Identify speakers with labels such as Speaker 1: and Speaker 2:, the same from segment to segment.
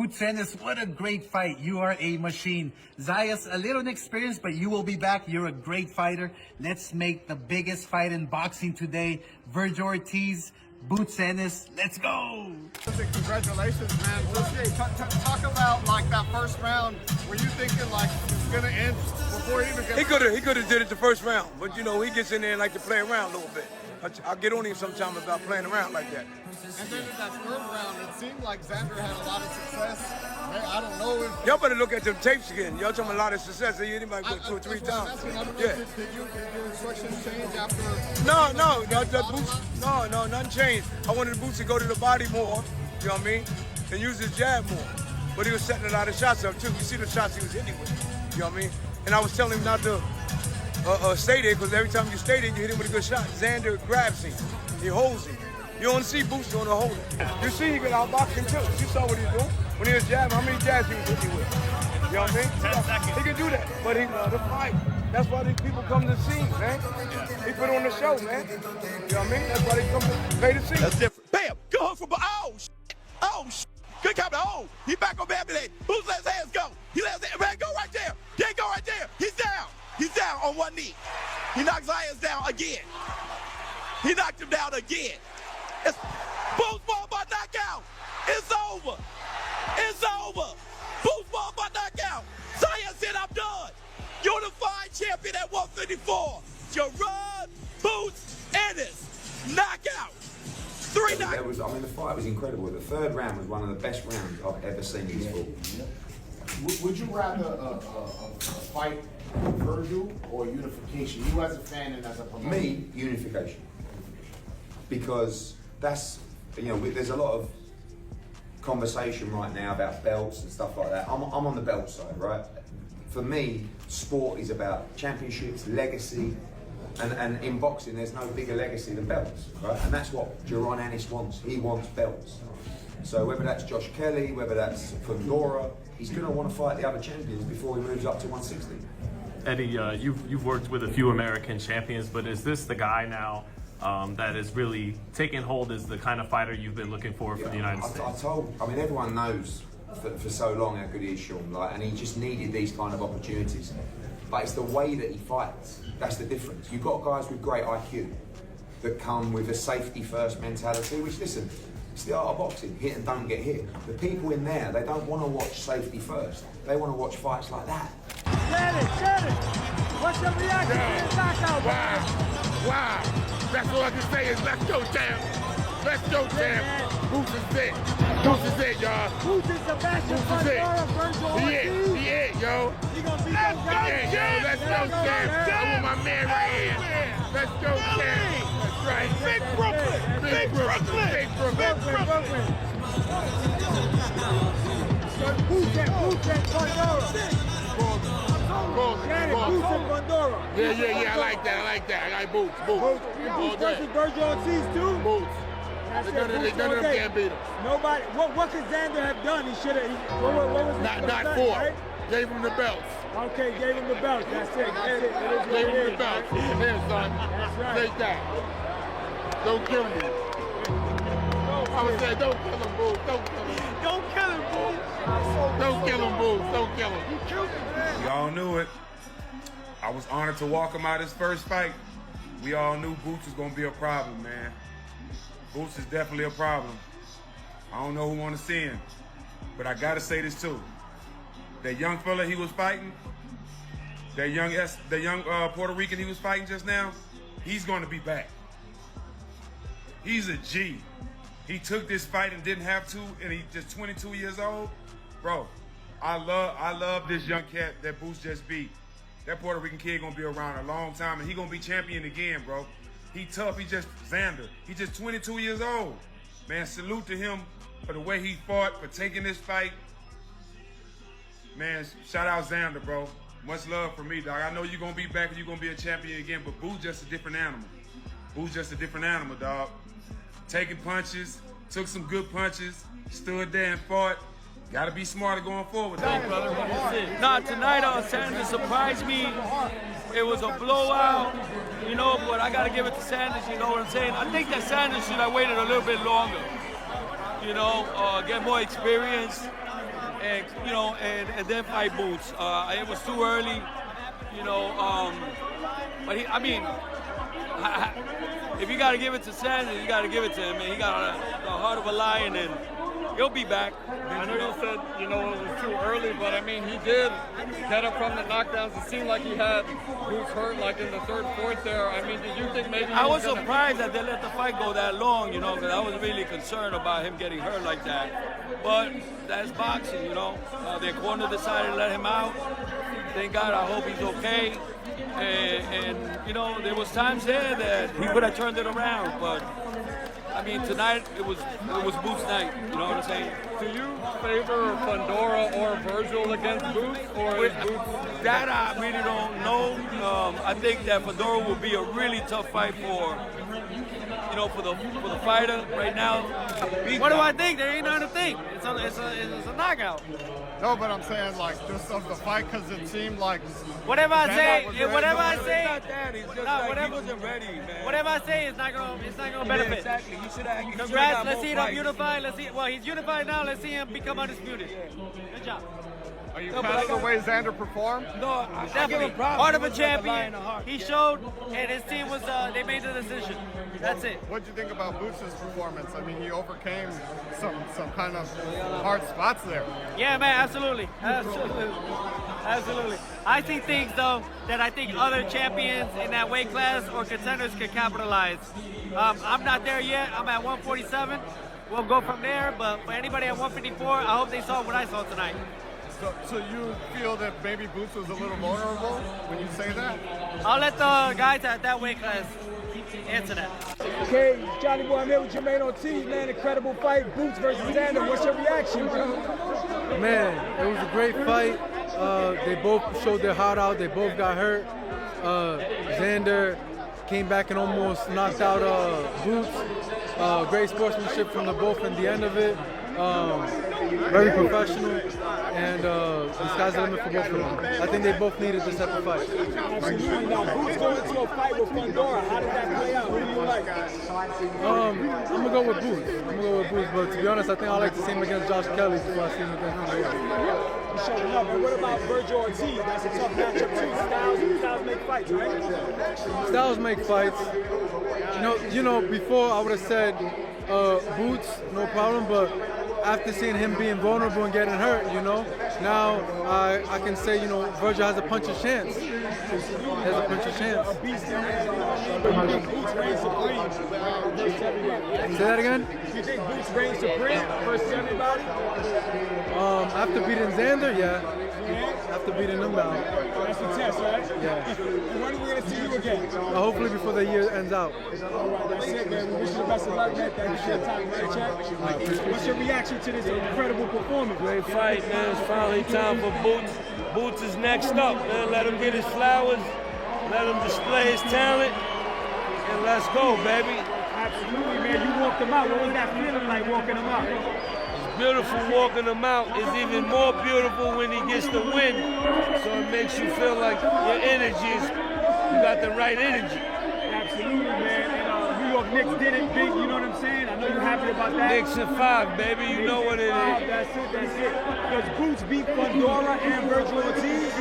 Speaker 1: Boots Ennis, what a great fight. You are a machine. Zayas, a little inexperienced, but you will be back. You're a great fighter. Let's make the biggest fight in boxing today. Virgil Ortiz, Boots Ennis, let's go.
Speaker 2: Congratulations, man. Talk about like that first round. Were you thinking like it's gonna end before he even gets?
Speaker 3: He could have did it the first round, but you know he gets in there and like to play around a little bit. I'll get on him sometime about playing around like that.
Speaker 2: And then in that third round, it seemed like Xander had a lot of success. I don't know if
Speaker 3: y'all better look at them tapes again. Y'all talking a lot of success. They hit him like 2 or 3 times.
Speaker 2: Yeah. Did your instructions change after?
Speaker 3: No, nothing changed. I wanted the Boots to go to the body more. You know what I mean? And use his jab more. But he was setting a lot of shots up too. You see the shots he was hitting with. You know what I mean? And I was telling him not to stay there, because every time you stay there, you hit him with a good shot. Xander grabs him. He holds him. You don't see Boots doing a hold it. You see he can outbox him too. You saw what he's doing. When he was jabbing, how many jabs he was hitting with? You know what I mean?
Speaker 4: 10 seconds.
Speaker 3: He can do that, but he loves to fight. That's why these people come to see him, man. Yeah. He put on the show, man. You know what I mean? That's why they come to pay to see him.
Speaker 4: That's different. Bam! Go home from good counter. Oh, he back on Bambi. Boots let his hands go. He let his hands, man, go right there. Then go right there. He's down. He's down on one knee. He knocks Zayas down again. He knocked him down again. It's Boots ball by knockout. It's over. It's over. Boots ball by knockout. Zayas said, I'm done. Unified champion at 154. Jaron Boots Ennis. Knockout. 3 knockouts.
Speaker 5: The fight was incredible. The third round was one of the best rounds I've ever seen in sport.
Speaker 6: Would you rather a fight Virgil or unification? You as a fan and as a promoter?
Speaker 5: Me, unification. Because that's, there's a lot of conversation right now about belts and stuff like that. I'm on the belt side, right? For me, sport is about championships, legacy, and in boxing there's no bigger legacy than belts, right? And that's what Jaron Ennis wants. He wants belts. So whether that's Josh Kelly, whether that's Fundora, he's going to want to fight the other champions before he moves up to 160.
Speaker 7: Eddie, you've worked with a few American champions, but is this the guy now that is really taking hold as the kind of fighter you've been looking for the United States?
Speaker 5: Everyone knows for so long how good he is, Sean, and he just needed these kind of opportunities. But it's the way that he fights, that's the difference. You've got guys with great IQ that come with a safety-first mentality, which, listen, it's the art of boxing, hit and don't get hit. The people in there, they don't want to watch safety first. They want to watch fights like that.
Speaker 8: Get it! What's your reaction to this knockout?
Speaker 9: Wow! That's all I can say is let's go, champ! Let's go, champ! Boots is it! Boots is it, y'all!
Speaker 8: Boots is the best.
Speaker 9: Boots is it! He it, yo!
Speaker 8: He gonna beat those guys.
Speaker 9: Yo, let's go, champ! I want my man right here! Let's go, champ! That's right!
Speaker 4: Big Brooklyn!
Speaker 9: Big Brooklyn! Big Brooklyn!
Speaker 8: Boots and Pandora. Boots and Pandora.
Speaker 9: Yeah, I like that. I like Boots. Boots
Speaker 8: versus Virgil Ortiz too?
Speaker 9: Boots. None of them can beat him.
Speaker 8: Nobody. What could Xander have done? He should have. What was
Speaker 9: not four. Right? Gave him the belts.
Speaker 8: Okay, gave him the belt. That's it.
Speaker 9: Gave him the belts. Here, son.
Speaker 8: That's right.
Speaker 9: Take that. Don't kill me. I was saying, don't kill him, Boots. Don't kill him.
Speaker 4: Don't kill him, Boots.
Speaker 9: Don't kill him, Boots. Don't kill him.
Speaker 4: You killed him, man.
Speaker 10: Y'all knew it. I was honored to walk him out his first fight. We all knew Boots was gonna be a problem, man. Boots is definitely a problem. I don't know who want to see him, but I gotta say this too. That young fella he was fighting, that young Puerto Rican he was fighting just now, he's gonna be back. He's a G. He took this fight and didn't have to, and he's just 22 years old. Bro, I love this young cat that Boots just beat. That Puerto Rican kid gonna be around a long time, and he gonna be champion again, bro. He tough, he just Xander. He just 22 years old. Man, salute to him for the way he fought, for taking this fight. Man, shout out Xander, bro. Much love for me, dog. I know you're gonna be back and you're gonna be a champion again, but Boo's just a different animal. Boo's just a different animal, dog. Taking punches, took some good punches, stood there and fought. Gotta be smarter going forward, though.
Speaker 7: Brother, nah, tonight Sanders surprised me. It was a blowout, but I gotta give it to Sanders, you know what I'm saying? I think that Sanders should have waited a little bit longer, get more experience.
Speaker 11: and you know, and then fight Boots. It was too early, you know. But I mean, if you got to give it to Xander, you got to give it to him. And he got the heart of a lion, and he'll be back.
Speaker 2: I know you said, you know, it was too early, but I mean, he did get up from the knockdowns. It seemed like he had Boots hurt, like in the third, fourth there. I mean, did you think maybe
Speaker 11: I was surprised that they let the fight go that long, you know, because I was really concerned about him getting hurt like that. But that's boxing, you know. Their corner decided to let him out. Thank God, I hope he's okay. And you know, there was times there that he could have turned it around, but I mean, tonight it was Boots' night. You know what I'm saying?
Speaker 2: Do you favor Fundora or Virgil against Boots, or is Boots?
Speaker 11: That I really don't know. I think that Fundora will be a really tough fight for, you know, for the fighter right now.
Speaker 8: What do I think? There ain't nothing to think. It's a knockout.
Speaker 2: No, but I'm saying like just of the fight, because it seemed like
Speaker 8: whatever I say, whatever I say,
Speaker 11: It's not that. It's just like he wasn't ready, man.
Speaker 8: whatever I say is not gonna benefit.
Speaker 11: Yeah, exactly. You should have.
Speaker 8: Congrats. Let's see him unified. Let's see. Well, he's unified now. Let's see him become undisputed. Good job.
Speaker 2: Are you proud of the way Xander performed?
Speaker 11: No, I give
Speaker 8: Definitely.
Speaker 11: him props.
Speaker 8: Heart of a
Speaker 11: He was like a
Speaker 8: champion.
Speaker 11: lion of heart.
Speaker 8: He showed, and his team was. They made the decision. That's it.
Speaker 2: What did you think about Boots' performance? I mean, he overcame some kind of hard spots there.
Speaker 8: Yeah, man, absolutely. I see things, though, that I think other champions in that weight class or contenders can capitalize. I'm not there yet. I'm at 147. We'll go from there, but for anybody at 154, I hope they saw what I saw tonight.
Speaker 2: So you feel that maybe Boots was a little vulnerable when you say that?
Speaker 8: I'll let the guys at that weight class answer that.
Speaker 12: Okay, Johnny Boy, I'm here with Jaron Ennis, man. Incredible fight, Boots versus Xander. What's your reaction, bro?
Speaker 13: Man, it was a great fight. They both showed their heart out. They both got hurt. Xander came back and almost knocked out Boots. Great sportsmanship from the both in the end of it. Very professional, and the sky's the limit for both of them. I think they both needed this type of fight.
Speaker 12: Absolutely. Now, Boots going into a fight with Fundora. How did that play out? Who do you like?
Speaker 13: I'm gonna go with Boots. But to be honest, I think I like to see him against Josh Kelly before I see him against Fundora.
Speaker 12: He's showing up. And what about Virgil Ortiz? That's a tough matchup too. Styles make fights, right?
Speaker 13: Styles make fights. You know, before I would have said Boots, no problem, but after seeing him being vulnerable and getting hurt, you know, now I can say, you know, Virgil has a puncher's chance. He has a puncher's chance. Say that again?
Speaker 12: You think Boots reigns supreme versus everybody?
Speaker 13: After beating Xander, yeah. After beating him down.
Speaker 12: That's the test, right?
Speaker 13: Yeah.
Speaker 12: And when are we going to see you again?
Speaker 13: Hopefully before the year ends out.
Speaker 12: All right, that's it, man. We wish you the best of luck, man. Thank you for your time, man. Check. What's your reaction to this incredible performance?
Speaker 14: Great fight, man. It's finally time for Boots. Boots is next up, man. Let him get his flowers. Let him display his talent. And let's go, baby.
Speaker 12: Absolutely, man. You walked him out. What was that feeling like walking him out?
Speaker 14: Beautiful walking him out is even more beautiful when he gets the win. So it makes you feel like your energy is, you got the right energy.
Speaker 12: Absolutely, man. And New York Knicks did it big, you know what I'm saying? I know you're happy about that.
Speaker 14: Knicks in 5, baby. You know what it is.
Speaker 12: That's it. Does Boots beat Fundora and Virgil Ortiz?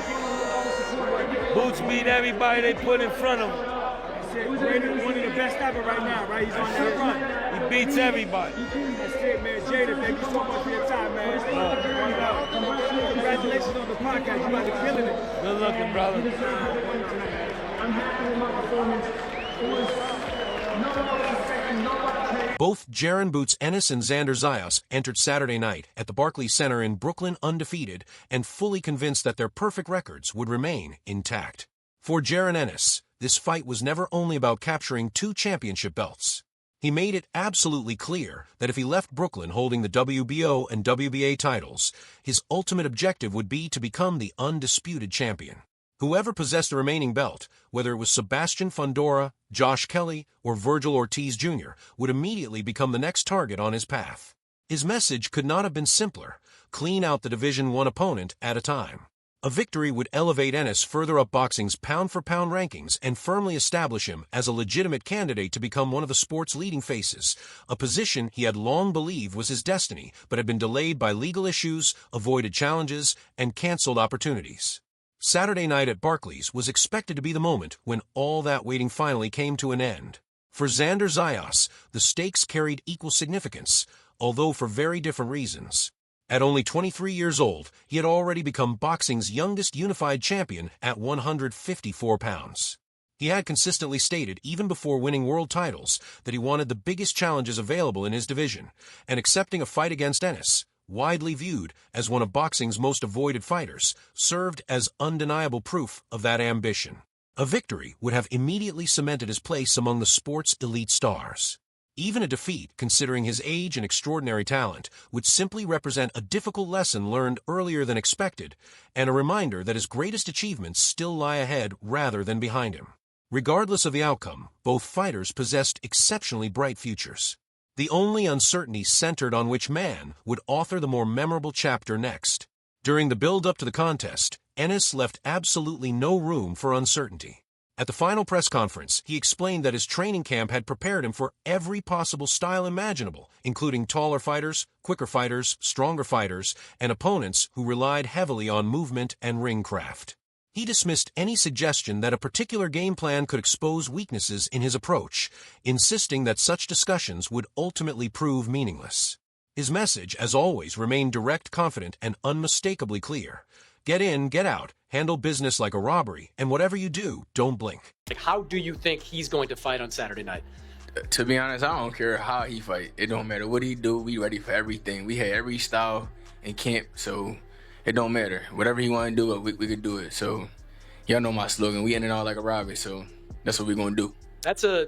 Speaker 14: Boots beat everybody they put in front of him.
Speaker 12: One of the best ever right now, right? He's on that run.
Speaker 14: He beats everybody.
Speaker 12: That's it, man. Jada, thank you so much for your time, man. Congratulations on the podcast. You guys are killing it.
Speaker 14: Good looking, brother.
Speaker 15: Both Jaron Boots Ennis and Xander Zayas entered Saturday night at the Barclays Center in Brooklyn undefeated and fully convinced that their perfect records would remain intact. For Jaron Ennis, this fight was never only about capturing 2 championship belts. He made it absolutely clear that if he left Brooklyn holding the WBO and WBA titles, his ultimate objective would be to become the undisputed champion. Whoever possessed the remaining belt, whether it was Sebastian Fundora, Josh Kelly, or Virgil Ortiz Jr., would immediately become the next target on his path. His message could not have been simpler: clean out the Division I opponent at a time. A victory would elevate Ennis further up boxing's pound-for-pound rankings and firmly establish him as a legitimate candidate to become one of the sport's leading faces, a position he had long believed was his destiny but had been delayed by legal issues, avoided challenges, and canceled opportunities. Saturday night at Barclays was expected to be the moment when all that waiting finally came to an end. For Xander Zayas, the stakes carried equal significance, although for very different reasons. At only 23 years old, he had already become boxing's youngest unified champion at 154 pounds. He had consistently stated, even before winning world titles, that he wanted the biggest challenges available in his division, and accepting a fight against Ennis, widely viewed as one of boxing's most avoided fighters, served as undeniable proof of that ambition. A victory would have immediately cemented his place among the sport's elite stars. Even a defeat, considering his age and extraordinary talent, would simply represent a difficult lesson learned earlier than expected, and a reminder that his greatest achievements still lie ahead rather than behind him. Regardless of the outcome, both fighters possessed exceptionally bright futures. The only uncertainty centered on which man would author the more memorable chapter next. During the build-up to the contest, Ennis left absolutely no room for uncertainty. At the final press conference, he explained that his training camp had prepared him for every possible style imaginable, including taller fighters, quicker fighters, stronger fighters, and opponents who relied heavily on movement and ring craft. He dismissed any suggestion that a particular game plan could expose weaknesses in his approach, insisting that such discussions would ultimately prove meaningless. His message, as always, remained direct, confident, and unmistakably clear. Get in, get out, handle business like a robbery, and whatever you do, don't blink.
Speaker 16: How do you think he's going to fight on Saturday night?
Speaker 17: To be honest, I don't care how he fight. It don't matter what he do. We ready for everything. We had every style in camp, so it don't matter. Whatever he want to do, we could do it. So y'all know my slogan. We in it all like a robbery, so that's what we're going to do.
Speaker 16: That's a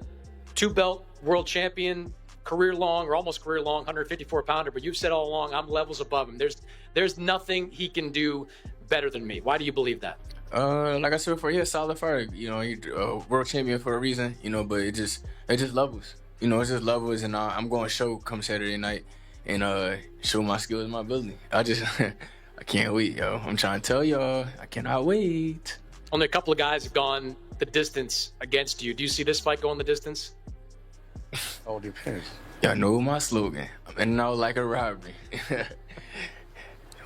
Speaker 16: 2-belt world champion, career-long or almost career-long 154-pounder, but you've said all along, I'm levels above him. There's nothing he can do better than me. Why do you believe that?
Speaker 17: Like I said before, he's a solid fighter. You know, he's a world champion for a reason, you know, but it's just levels. You know, it's just levels, and I'm going to show come Saturday night and show my skills and my ability. I can't wait, yo. I'm trying to tell y'all, I cannot wait.
Speaker 16: Only a couple of guys have gone the distance against you. Do you see this fight going the distance?
Speaker 17: All depends. Y'all know my slogan. I'm in and out like a robbery.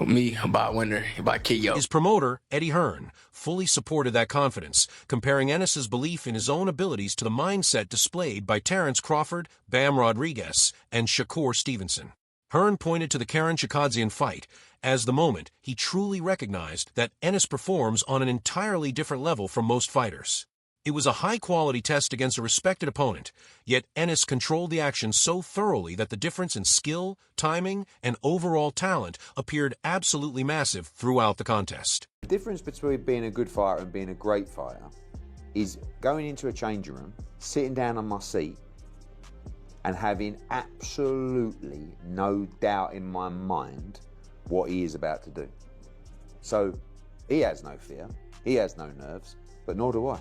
Speaker 17: Me, about winner, about KO.
Speaker 15: His promoter, Eddie Hearn, fully supported that confidence, comparing Ennis's belief in his own abilities to the mindset displayed by Terrence Crawford, Bam Rodriguez, and Shakur Stevenson. Hearn pointed to the Karen Chikadzian fight as the moment he truly recognized that Ennis performs on an entirely different level from most fighters. It was a high-quality test against a respected opponent, yet Ennis controlled the action so thoroughly that the difference in skill, timing, and overall talent appeared absolutely massive throughout the contest.
Speaker 5: The difference between being a good fighter and being a great fighter is going into a changing room, sitting down on my seat, and having absolutely no doubt in my mind what he is about to do. So he has no fear, he has no nerves, but nor do I.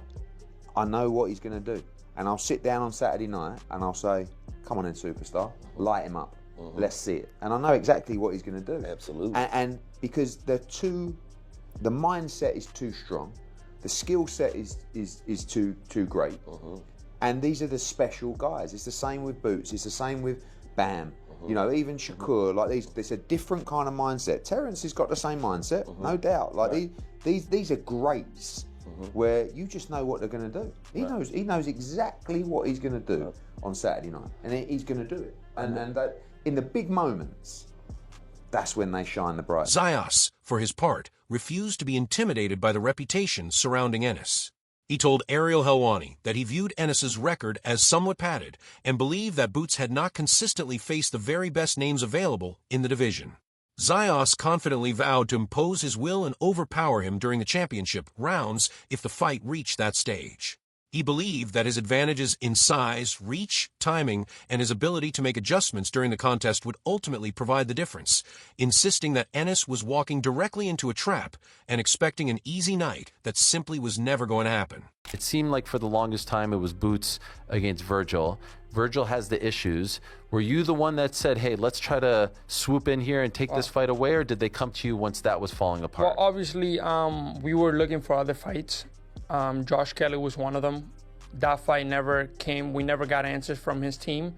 Speaker 5: I know what he's going to do. And I'll sit down on Saturday night and I'll say, come on in, superstar, light him up. Let's see it. And I know exactly what he's going to do.
Speaker 18: Absolutely.
Speaker 5: And because the mindset is too strong, the skill set is too great. And these are the special guys. It's the same with Boots. It's the same with Bam. You know, even Shakur, like there's a different kind of mindset. Terrence has got the same mindset, no doubt. Like these are greats. Where you just know what they're going to do. He knows exactly what he's going to do on Saturday night, and he's going to do it. And that, in the big moments, that's when they shine the brightest.
Speaker 15: Zayas, for his part, refused to be intimidated by the reputation surrounding Ennis. He told Ariel Helwani that he viewed Ennis's record as somewhat padded and believed that Boots had not consistently faced the very best names available in the division. Zayas confidently vowed to impose his will and overpower him during the championship rounds if the fight reached that stage. He believed that his advantages in size, reach, timing, and his ability to make adjustments during the contest would ultimately provide the difference, insisting that Ennis was walking directly into a trap and expecting an easy night that simply was never going to happen.
Speaker 18: It seemed like for the longest time it was Boots against Virgil. Virgil has the issues. Were you the one that said, hey, let's try to swoop in here and take this fight away, or did they come to you once that was falling apart?
Speaker 19: Well, obviously, we were looking for other fights. Josh Kelly was one of them. That fight never came. We never got answers from his team.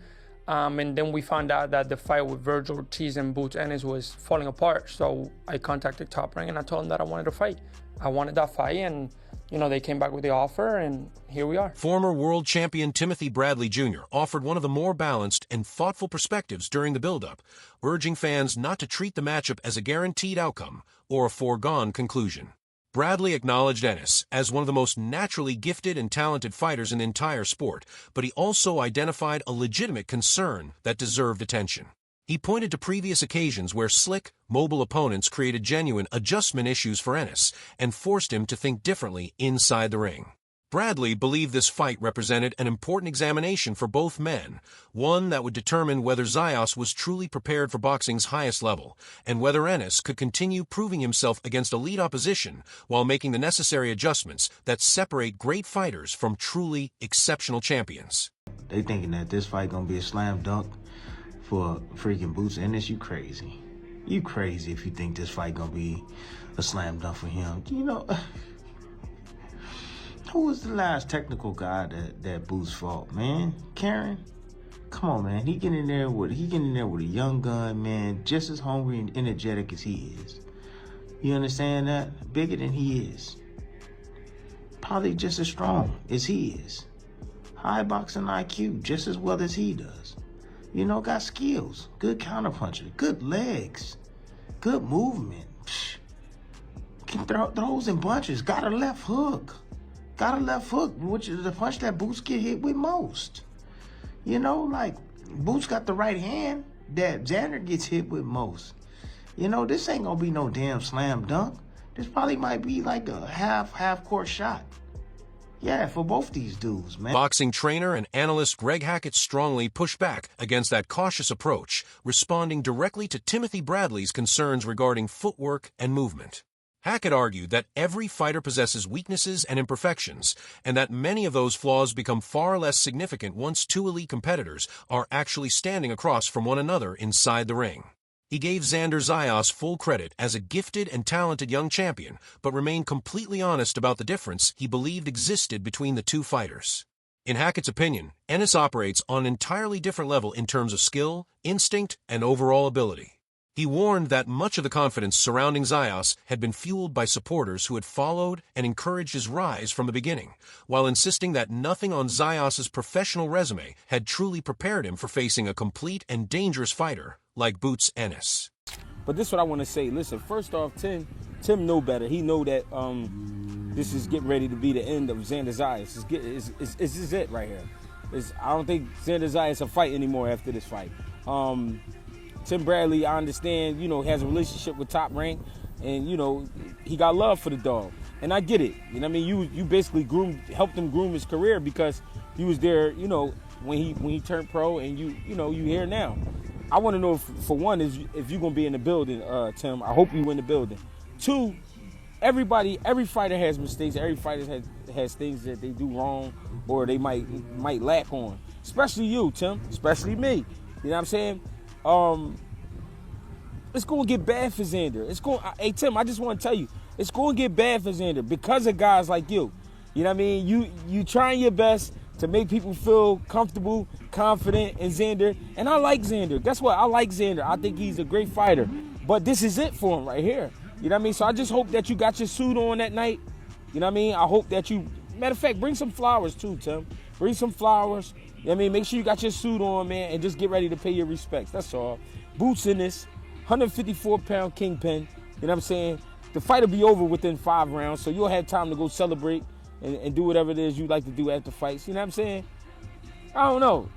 Speaker 19: And then we found out that the fight with Virgil Ortiz and Boots Ennis was falling apart. So I contacted Top Rank and I told them that I wanted to fight. I wanted that fight, and they came back with the offer, and here we are.
Speaker 15: Former world champion Timothy Bradley Jr. offered one of the more balanced and thoughtful perspectives during the build-up, urging fans not to treat the matchup as a guaranteed outcome or a foregone conclusion. Bradley acknowledged Ennis as one of the most naturally gifted and talented fighters in the entire sport, but he also identified a legitimate concern that deserved attention. He pointed to previous occasions where slick, mobile opponents created genuine adjustment issues for Ennis and forced him to think differently inside the ring. Bradley believed this fight represented an important examination for both men, one that would determine whether Zayas was truly prepared for boxing's highest level, and whether Ennis could continue proving himself against elite opposition while making the necessary adjustments that separate great fighters from truly exceptional champions.
Speaker 6: They thinking that this fight gonna be a slam dunk for freaking Boots Ennis. You crazy. You crazy if you think this fight gonna be a slam dunk for him. Who was the last technical guy that Boots fought, man? Karen? Come on, man. He get in there with a young gun, man, just as hungry and energetic as he is. You understand that? Bigger than he is. Probably just as strong as he is. High boxing IQ, just as well as he does. Got skills, good counterpuncher, good legs, good movement. Can throws in bunches, got a left hook. Which is the punch that Boots get hit with most. Boots got the right hand that Xander gets hit with most. This ain't gonna be no damn slam dunk. This probably might be like a half-court shot. Yeah, for both these dudes, man.
Speaker 15: Boxing trainer and analyst Greg Hackett strongly pushed back against that cautious approach, responding directly to Timothy Bradley's concerns regarding footwork and movement. Hackett argued that every fighter possesses weaknesses and imperfections, and that many of those flaws become far less significant once two elite competitors are actually standing across from one another inside the ring. He gave Xander Zayas full credit as a gifted and talented young champion, but remained completely honest about the difference he believed existed between the two fighters. In Hackett's opinion, Ennis operates on an entirely different level in terms of skill, instinct, and overall ability. He warned that much of the confidence surrounding Zayas had been fueled by supporters who had followed and encouraged his rise from the beginning, while insisting that nothing on Zayas' professional resume had truly prepared him for facing a complete and dangerous fighter like Boots Ennis.
Speaker 20: But this is what I want to say. Listen, first off, Tim know better. He know that this is getting ready to be the end of Xander Zayas. This is it right here. I don't think Xander Zayas will fight anymore after this fight. Tim Bradley, I understand, has a relationship with Top Rank, and, he got love for the dog. And I get it. You basically helped him groom his career because you was there, when he turned pro, and you here now. I want to know, for one, if you're going to be in the building, Tim. I hope you in the building. Two, every fighter has mistakes. Every fighter has things that they do wrong or they might lack on. Especially you, Tim. Especially me. You know what I'm saying? It's going to get bad for Xander. Hey, Tim, I just want to tell you, it's going to get bad for Xander because of guys like you. You know what I mean? You trying your best to make people feel comfortable, confident in Xander. And I like Xander. Guess what? I like Xander. I think he's a great fighter. But this is it for him right here. You know what I mean? So I just hope that you got your suit on that night. You know what I mean? I hope that you, matter of fact, bring some flowers too, Tim. Bring some flowers. You know what I mean? Make sure you got your suit on, man, and just get ready to pay your respects. That's all. Boots Ennis, 154-pound kingpin. You know what I'm saying? The fight will be over within 5 rounds, so you'll have time to go celebrate and do whatever it is you like to do after fights. You know what I'm saying? I don't know.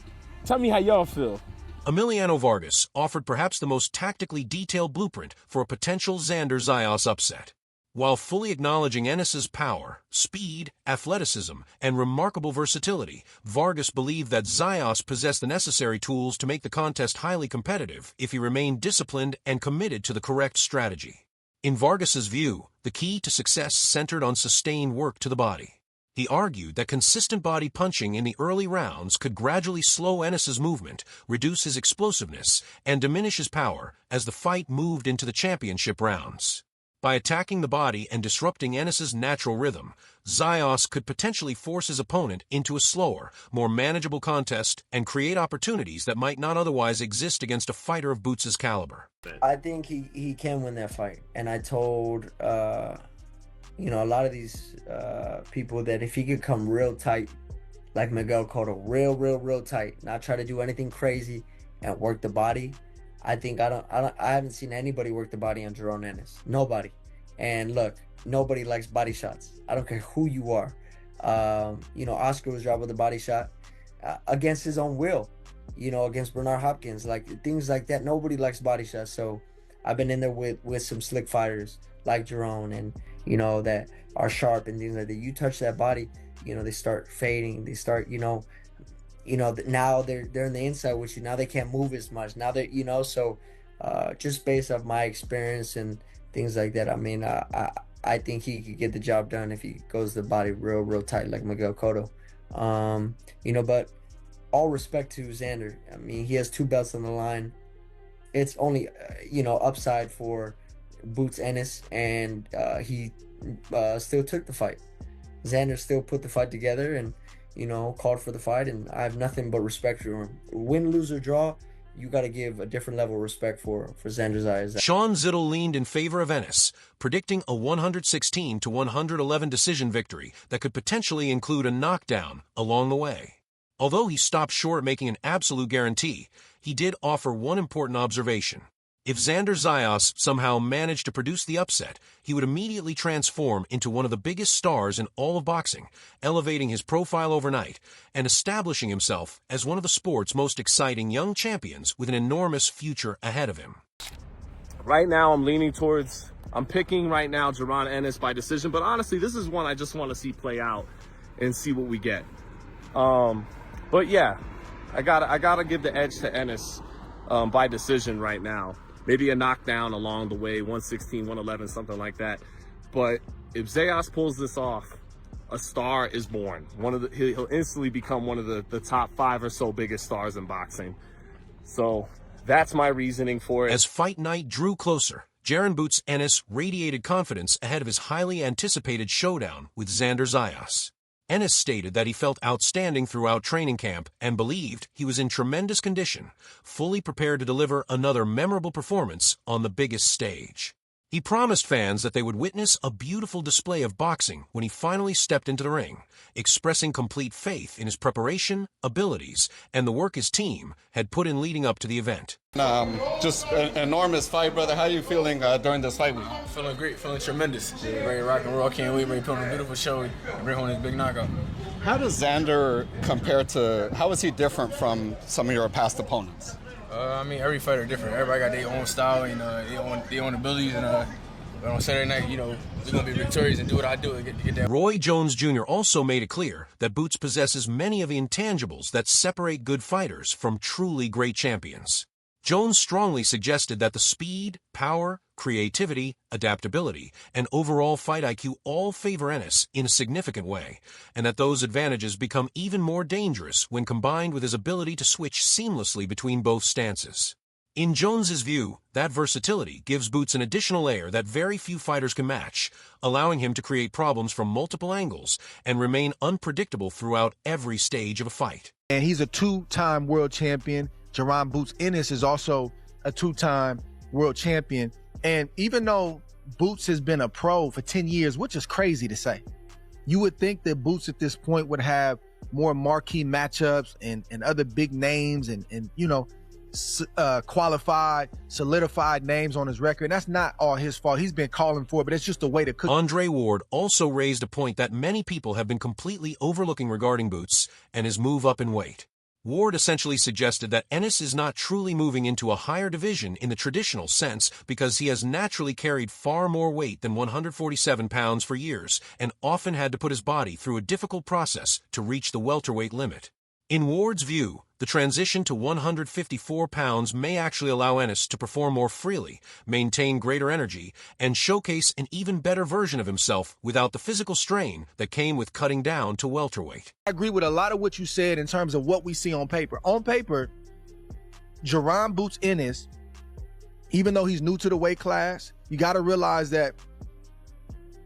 Speaker 20: Tell me how y'all feel.
Speaker 15: Emiliano Vargas offered perhaps the most tactically detailed blueprint for a potential Xander Zayas upset. While fully acknowledging Ennis's power, speed, athleticism, and remarkable versatility, Vargas believed that Zayas possessed the necessary tools to make the contest highly competitive if he remained disciplined and committed to the correct strategy. In Vargas's view, the key to success centered on sustained work to the body. He argued that consistent body punching in the early rounds could gradually slow Ennis's movement, reduce his explosiveness, and diminish his power as the fight moved into the championship rounds. By attacking the body and disrupting Ennis's natural rhythm, Zayas could potentially force his opponent into a slower, more manageable contest and create opportunities that might not otherwise exist against a fighter of Boots' caliber.
Speaker 21: I think he can win that fight. And I told, a lot of these people that if he could come real tight, like Miguel Cotto, real tight, not try to do anything crazy and work the body, I haven't seen anybody work the body on Jaron Ennis. Nobody. And look, nobody likes body shots. I don't care who you are. Oscar was dropped with a body shot against his own will, against Bernard Hopkins, like things like that. Nobody likes body shots. So I've been in there with some slick fighters like Jaron and, that are sharp and things like that. You touch that body, they start fading. They start, now they're in the inside with you. Now they can't move as much. Now they're, so just based off my experience and things like that, I think he could get the job done if he goes the body real tight like Miguel Cotto. But all respect to Xander. He has 2 belts on the line. It's only, upside for Boots Ennis, and he still took the fight. Xander still put the fight together and, called for the fight, and I have nothing but respect for him. Win, lose, or draw, you got to give a different level of respect for Xander Zayas.
Speaker 15: Sean Zittel leaned in favor of Ennis, predicting a 116-111 decision victory that could potentially include a knockdown along the way. Although he stopped short of making an absolute guarantee, he did offer one important observation. If Xander Zayas somehow managed to produce the upset, he would immediately transform into one of the biggest stars in all of boxing, elevating his profile overnight and establishing himself as one of the sport's most exciting young champions with an enormous future ahead of him.
Speaker 7: Right now, I'm picking right now Jaron Ennis by decision, but honestly, this is one I just want to see play out and see what we get. But yeah, I gotta give the edge to Ennis by decision right now. Maybe a knockdown along the way, 116, 111, something like that. But if Zayas pulls this off, a star is born. He'll instantly become one of the top 5 or so biggest stars in boxing. So that's my reasoning for it.
Speaker 15: As fight night drew closer, Jaron Boots Ennis radiated confidence ahead of his highly anticipated showdown with Xander Zayas. Ennis stated that he felt outstanding throughout training camp and believed he was in tremendous condition, fully prepared to deliver another memorable performance on the biggest stage. He promised fans that they would witness a beautiful display of boxing when he finally stepped into the ring, expressing complete faith in his preparation, abilities, and the work his team had put in leading up to the event.
Speaker 22: Just an enormous fight, brother. How are you feeling during this fight week?
Speaker 17: Feeling great, feeling tremendous. Ready to rock and roll. Can't wait. Ready to put on a beautiful show and bring home this big knockout.
Speaker 22: How does Xander compare to, how is he different from some of your past opponents?
Speaker 17: Every fighter different. Everybody got their own style and their own abilities. And on Saturday night, we're going to be victorious and do what I do and get that.
Speaker 15: Roy Jones Jr. also made it clear that Boots possesses many of the intangibles that separate good fighters from truly great champions. Jones strongly suggested that the speed, power, creativity, adaptability, and overall fight IQ all favor Ennis in a significant way, and that those advantages become even more dangerous when combined with his ability to switch seamlessly between both stances. In Jones's view, that versatility gives Boots an additional layer that very few fighters can match, allowing him to create problems from multiple angles and remain unpredictable throughout every stage of a fight.
Speaker 6: And he's a 2-time world champion. Jaron Boots Ennis is also a 2-time world champion. And even though Boots has been a pro for 10 years, which is crazy to say, you would think that Boots at this point would have more marquee matchups and other big names and qualified, solidified names on his record. And that's not all his fault. He's been calling for it, but it's just a way to cook.
Speaker 15: Andre Ward also raised a point that many people have been completely overlooking regarding Boots and his move up in weight. Ward essentially suggested that Ennis is not truly moving into a higher division in the traditional sense because he has naturally carried far more weight than 147 pounds for years and often had to put his body through a difficult process to reach the welterweight limit. In Ward's view, the transition to 154 pounds may actually allow Ennis to perform more freely, maintain greater energy, and showcase an even better version of himself without the physical strain that came with cutting down to welterweight.
Speaker 1: I agree with a lot of what you said in terms of what we see on paper. On paper, Jaron Boots Ennis, even though he's new to the weight class, you got to realize that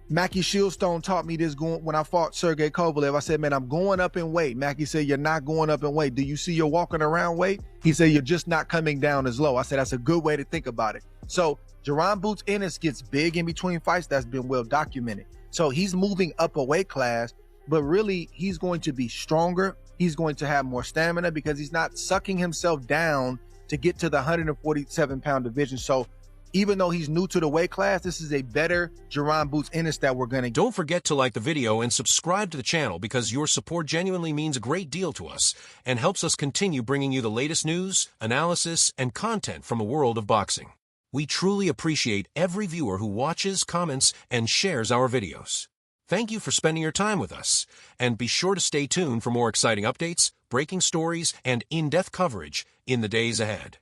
Speaker 1: Mackie Shieldstone taught me this when I fought Sergey Kovalev. I said, man, I'm going up in weight. Mackie said, you're not going up in weight. Do you see you're walking around weight? He said, you're just not coming down as low. I said, that's a good way to think about it. So Jaron Boots Ennis gets big in between fights. That's been well documented. So he's moving up a weight class, but really he's going to be stronger. He's going to have more stamina because he's not sucking himself down to get to the 147-pound division. So even though he's new to the weight class, this is a better Jaron Boots Ennis that we're going to get.
Speaker 15: Don't forget to like the video and subscribe to the channel because your support genuinely means a great deal to us and helps us continue bringing you the latest news, analysis, and content from a world of boxing. We truly appreciate every viewer who watches, comments, and shares our videos. Thank you for spending your time with us, and be sure to stay tuned for more exciting updates, breaking stories, and in-depth coverage in the days ahead.